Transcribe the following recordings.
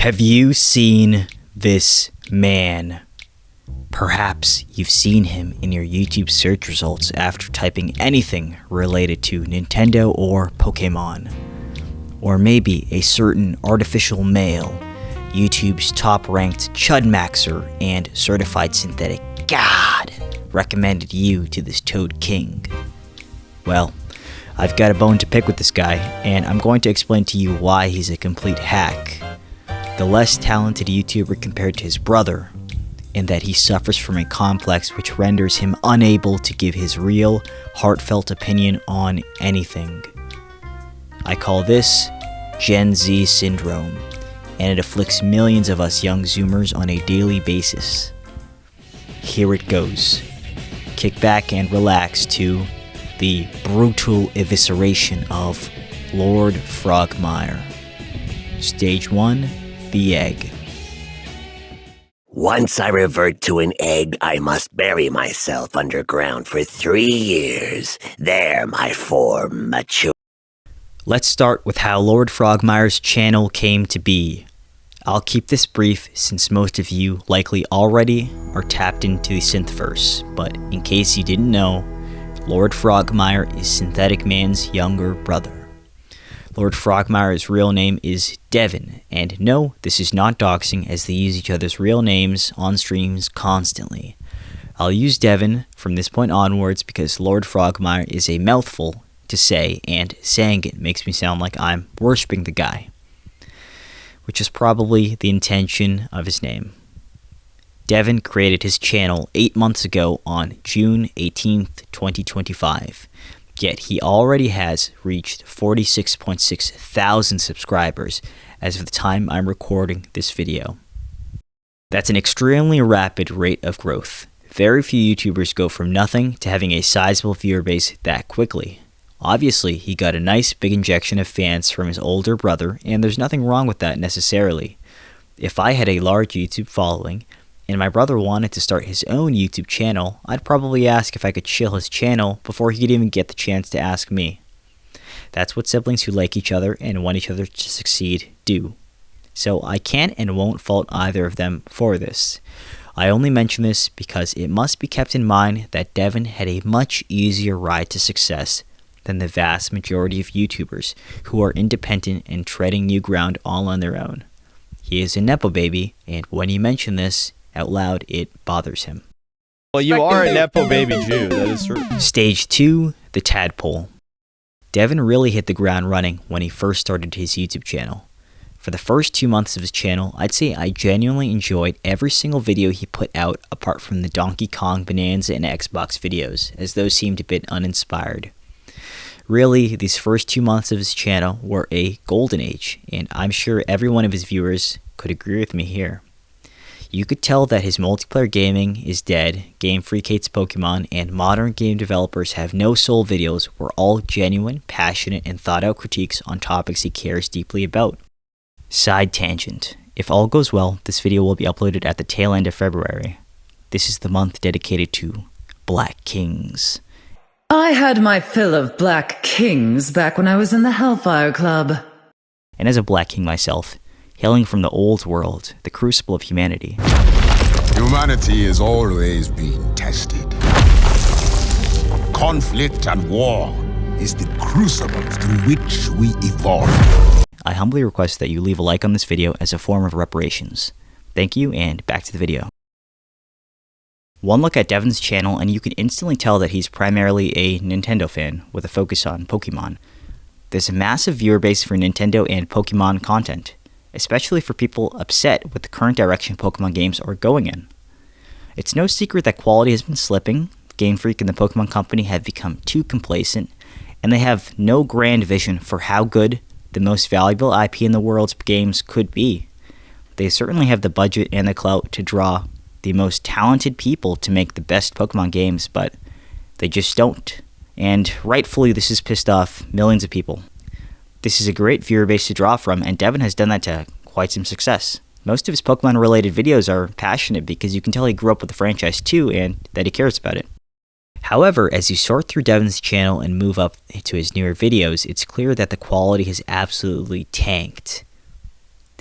Have you seen this man? Perhaps you've seen him in your YouTube search results after typing anything related to Nintendo or Pokemon. Or maybe a certain artificial male, YouTube's top-ranked Chudmaxer and certified synthetic god, recommended you to this Toad King. Well, I've got a bone to pick with this guy, and I'm going to explain to you why he's a complete hack. The less talented YouTuber compared to his brother, in that he suffers from a complex which renders him unable to give his real, heartfelt opinion on anything. I call this Gen Z syndrome, and it afflicts millions of us young Zoomers on a daily basis. Here it goes. Kick back and relax to the brutal evisceration of Lord Frogmire. Stage 1, the egg. Once I revert to an egg, I must bury myself underground for 3 years. There my form mature. Let's start with how Lord Frogmire's channel came to be. I'll keep this brief since most of you likely already are tapped into the Synthverse, but in case you didn't know, Lord Frogmire is Synthetic Man's younger brother. Lord Frogmire's real name is Devin, and no, this is not doxing as they use each other's real names on streams constantly. I'll use Devin from this point onwards because Lord Frogmire is a mouthful to say, and saying it makes me sound like I'm worshipping the guy, which is probably the intention of his name. Devin created his channel 8 months ago on June 18th, 2025. Yet he already has reached 46.6 thousand subscribers as of the time I'm recording this video. That's an extremely rapid rate of growth. Very few YouTubers go from nothing to having a sizable viewer base that quickly. Obviously, he got a nice big injection of fans from his older brother, and there's nothing wrong with that necessarily. If I had a large YouTube following, and my brother wanted to start his own YouTube channel, I'd probably ask if I could shill his channel before he could even get the chance to ask me. That's what siblings who like each other and want each other to succeed do. So I can't and won't fault either of them for this. I only mention this because it must be kept in mind that Devin had a much easier ride to success than the vast majority of YouTubers who are independent and treading new ground all on their own. He is a Nepo baby, and when you mention this out loud, it bothers him. Well, you are a Nepo baby Jew, that is true. Stage 2, the tadpole. Devin really hit the ground running when he first started his YouTube channel. For the first 2 months of his channel, I'd say I genuinely enjoyed every single video he put out apart from the Donkey Kong, Bonanza, and Xbox videos, as those seemed a bit uninspired. Really, these first 2 months of his channel were a golden age, and I'm sure every one of his viewers could agree with me here. You could tell that his multiplayer gaming is dead, Game Freak hates Pokemon, and modern game developers have no soul videos were all genuine, passionate, and thought-out critiques on topics he cares deeply about. Side tangent. If all goes well, this video will be uploaded at the tail end of February. This is the month dedicated to Black Kings. I had my fill of Black Kings back when I was in the Hellfire Club. And as a Black King myself, hailing from the old world, the crucible of humanity. Humanity is always being tested. Conflict and war is the crucible through which we evolve. I humbly request that you leave a like on this video as a form of reparations. Thank you, and back to the video. One look at Devin's channel and you can instantly tell that he's primarily a Nintendo fan with a focus on Pokemon. There's a massive viewer base for Nintendo and Pokemon content, especially for people upset with the current direction Pokemon games are going in. It's no secret that quality has been slipping. Game Freak and the Pokemon Company have become too complacent, and they have no grand vision for how good the most valuable IP in the world's games could be. They certainly have the budget and the clout to draw the most talented people to make the best Pokemon games, but they just don't. And rightfully, this has pissed off millions of people. This is a great viewer base to draw from, and Devin has done that to quite some success. Most of his Pokemon-related videos are passionate because you can tell he grew up with the franchise too, and that he cares about it. However, as you sort through Devin's channel and move up to his newer videos, it's clear that the quality has absolutely tanked.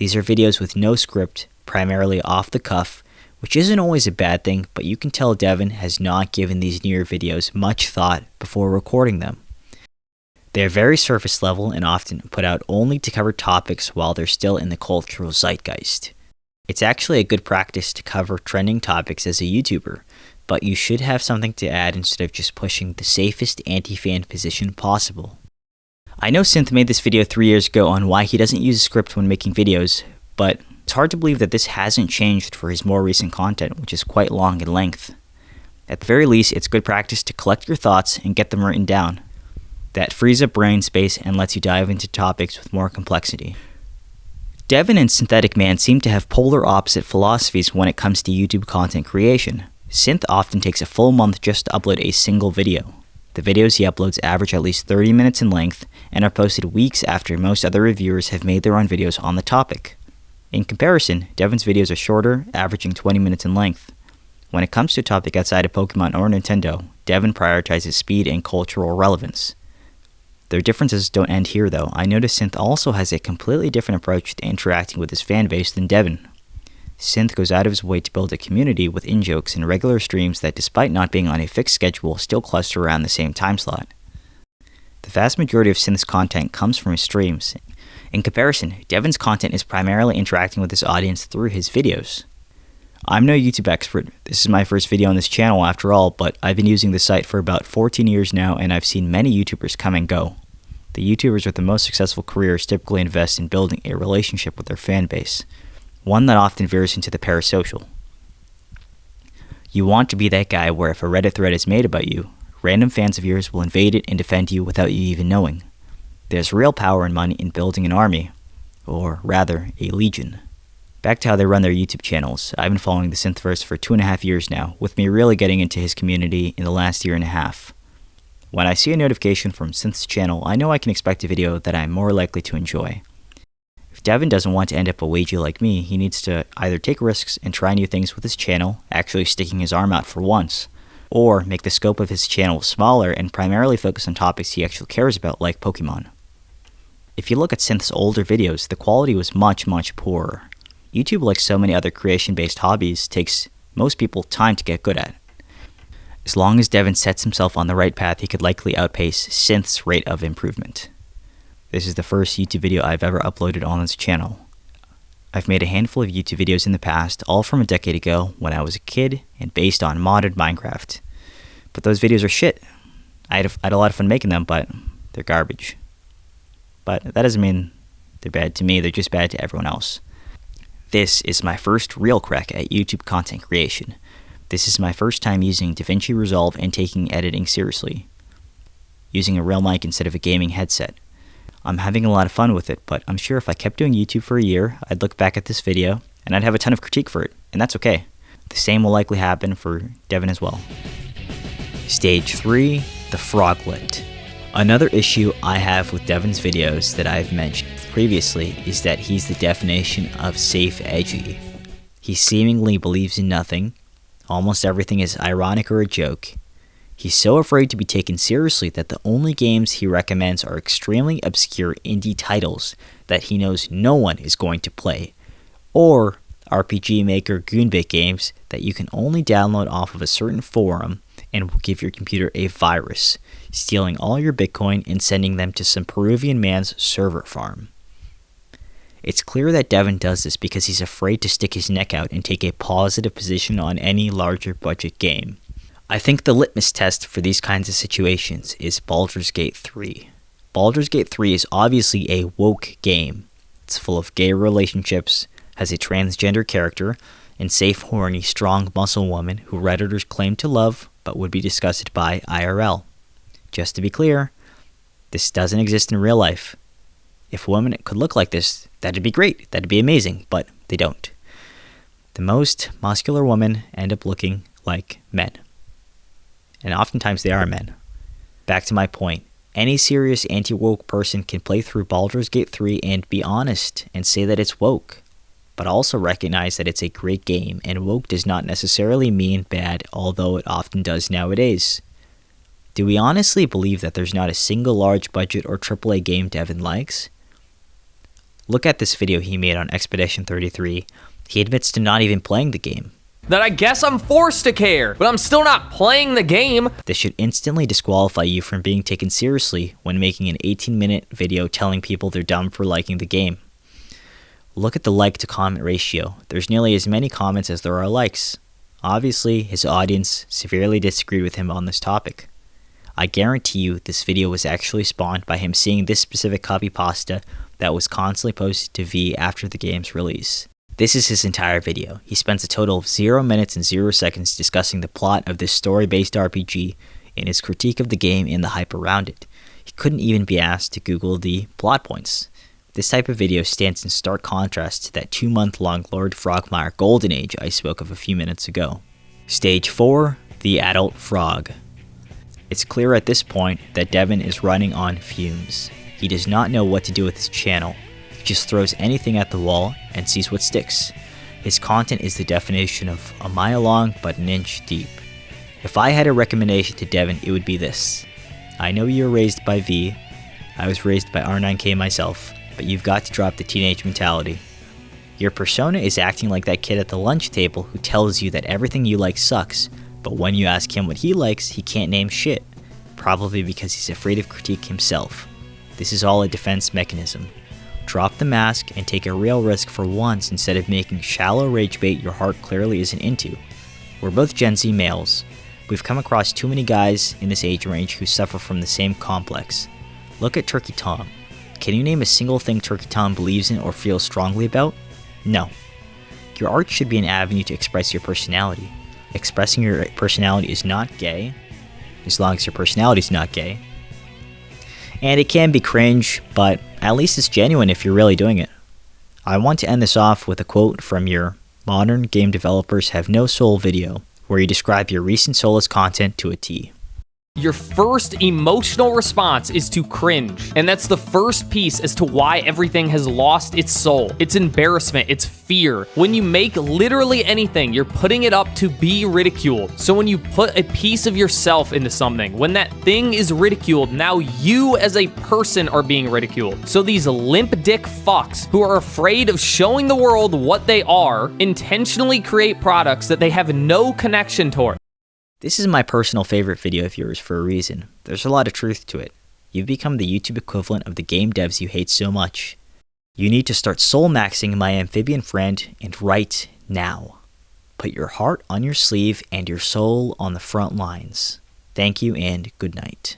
These are videos with no script, primarily off the cuff, which isn't always a bad thing, but you can tell Devin has not given these newer videos much thought before recording them. They are very surface level and often put out only to cover topics while they're still in the cultural zeitgeist. It's actually a good practice to cover trending topics as a YouTuber, but you should have something to add instead of just pushing the safest anti-fan position possible. I know Synth made this video 3 years ago on why he doesn't use a script when making videos, but it's hard to believe that this hasn't changed for his more recent content, which is quite long in length. At the very least, it's good practice to collect your thoughts and get them written down. That frees up brain space and lets you dive into topics with more complexity. Devin and Synthetic Man seem to have polar opposite philosophies when it comes to YouTube content creation. Synth often takes a full month just to upload a single video. The videos he uploads average at least 30 minutes in length and are posted weeks after most other reviewers have made their own videos on the topic. In comparison, Devin's videos are shorter, averaging 20 minutes in length. When it comes to a topic outside of Pokemon or Nintendo, Devin prioritizes speed and cultural relevance. Their differences don't end here though. I noticed Synth also has a completely different approach to interacting with his fanbase than Devin. Synth goes out of his way to build a community with in-jokes and regular streams that, despite not being on a fixed schedule, still cluster around the same time slot. The vast majority of Synth's content comes from his streams. In comparison, Devin's content is primarily interacting with his audience through his videos. I'm no YouTube expert. This is my first video on this channel after all, but I've been using the site for about 14 years now and I've seen many YouTubers come and go. The YouTubers with the most successful careers typically invest in building a relationship with their fan base, one that often veers into the parasocial. You want to be that guy where if a Reddit thread is made about you, random fans of yours will invade it and defend you without you even knowing. There's real power and money in building an army, or rather, a legion. Back to how they run their YouTube channels. I've been following the Synthverse for 2.5 years now, with me really getting into his community in the last year and a half. When I see a notification from Synth's channel, I know I can expect a video that I'm more likely to enjoy. If Devin doesn't want to end up a wagey like me, he needs to either take risks and try new things with his channel, actually sticking his arm out for once, or make the scope of his channel smaller and primarily focus on topics he actually cares about, like Pokemon. If you look at Synth's older videos, the quality was much poorer. YouTube, like so many other creation-based hobbies, takes most people time to get good at. As long as Devin sets himself on the right path, he could likely outpace Synth's rate of improvement. This is the first YouTube video I've ever uploaded on this channel. I've made a handful of YouTube videos in the past, all from a decade ago when I was a kid and based on modded Minecraft. But those videos are shit. I had a lot of fun making them, but they're garbage. But that doesn't mean they're bad to me, they're just bad to everyone else. This is my first real crack at YouTube content creation. This is my first time using DaVinci Resolve and taking editing seriously. Using a real mic instead of a gaming headset. I'm having a lot of fun with it, but I'm sure if I kept doing YouTube for a year, I'd look back at this video and I'd have a ton of critique for it, and that's okay. The same will likely happen for Devin as well. Stage 3, the Froglet. Another issue I have with Devin's videos that I've mentioned previously is that he's the definition of safe edgy. He seemingly believes in nothing. Almost everything is ironic or a joke. He's so afraid to be taken seriously that the only games he recommends are extremely obscure indie titles that he knows no one is going to play, or RPG Maker Goonbit games that you can only download off of a certain forum and will give your computer a virus, stealing all your Bitcoin and sending them to some Peruvian man's server farm. It's clear that Devin does this because he's afraid to stick his neck out and take a positive position on any larger budget game. I think the litmus test for these kinds of situations is Baldur's Gate 3. Baldur's Gate 3 is obviously a woke game. It's full of gay relationships, has a transgender character, and safe, horny, strong muscle woman who Redditors claim to love but would be disgusted by IRL. Just to be clear, this doesn't exist in real life. If women could look like this, that'd be great, that'd be amazing, but they don't. The most muscular women end up looking like men. And oftentimes they are men. Back to my point, any serious anti-woke person can play through Baldur's Gate 3 and be honest and say that it's woke, but also recognize that it's a great game, and woke does not necessarily mean bad, although it often does nowadays. Do we honestly believe that there's not a single large budget or AAA game Devin likes? Look at this video he made on Expedition 33. He admits to not even playing the game. That I guess I'm forced to care, but I'm still not playing the game. This should instantly disqualify you from being taken seriously when making an 18-minute video telling people they're dumb for liking the game. Look at the like to comment ratio. There's nearly as many comments as there are likes. Obviously, his audience severely disagreed with him on this topic. I guarantee you this video was actually spawned by him seeing this specific copypasta that was constantly posted to V after the game's release. This is his entire video. He spends a total of 0 minutes and 0 seconds discussing the plot of this story-based RPG and his critique of the game and the hype around it. He couldn't even be asked to Google the plot points. This type of video stands in stark contrast to that 2-month-long Lord Frogmire Golden Age I spoke of a few minutes ago. Stage 4, the Adult Frog. It's clear at this point that Devin is running on fumes. He does not know what to do with his channel. He just throws anything at the wall and sees what sticks. His content is the definition of a mile long but an inch deep. If I had a recommendation to Devin, it would be this. I know you were raised by V. I was raised by R9K myself, but you've got to drop the teenage mentality. Your persona is acting like that kid at the lunch table who tells you that everything you like sucks, but when you ask him what he likes, he can't name shit. Probably because he's afraid of critique himself. This is all a defense mechanism. Drop the mask and take a real risk for once instead of making shallow rage bait your heart clearly isn't into. We're both Gen Z males. We've come across too many guys in this age range who suffer from the same complex. Look at Turkey Tom. Can you name a single thing Turkey Tom believes in or feels strongly about? No. Your art should be an avenue to express your personality. Expressing your personality is not gay, as long as your personality is not gay. And it can be cringe, but at least it's genuine if you're really doing it. I want to end this off with a quote from your Modern Game Developers Have No Soul video, where you describe your recent soulless content to a T. Your first emotional response is to cringe. And that's the first piece as to why everything has lost its soul. It's embarrassment, it's fear. When you make literally anything, you're putting it up to be ridiculed. So when you put a piece of yourself into something, when that thing is ridiculed, now you as a person are being ridiculed. So these limp dick fucks who are afraid of showing the world what they are, intentionally create products that they have no connection toward. This is my personal favorite video of yours for a reason. There's a lot of truth to it. You've become the YouTube equivalent of the game devs you hate so much. You need to start soul maxing my amphibian friend, and right now. Put your heart on your sleeve and your soul on the front lines. Thank you and good night.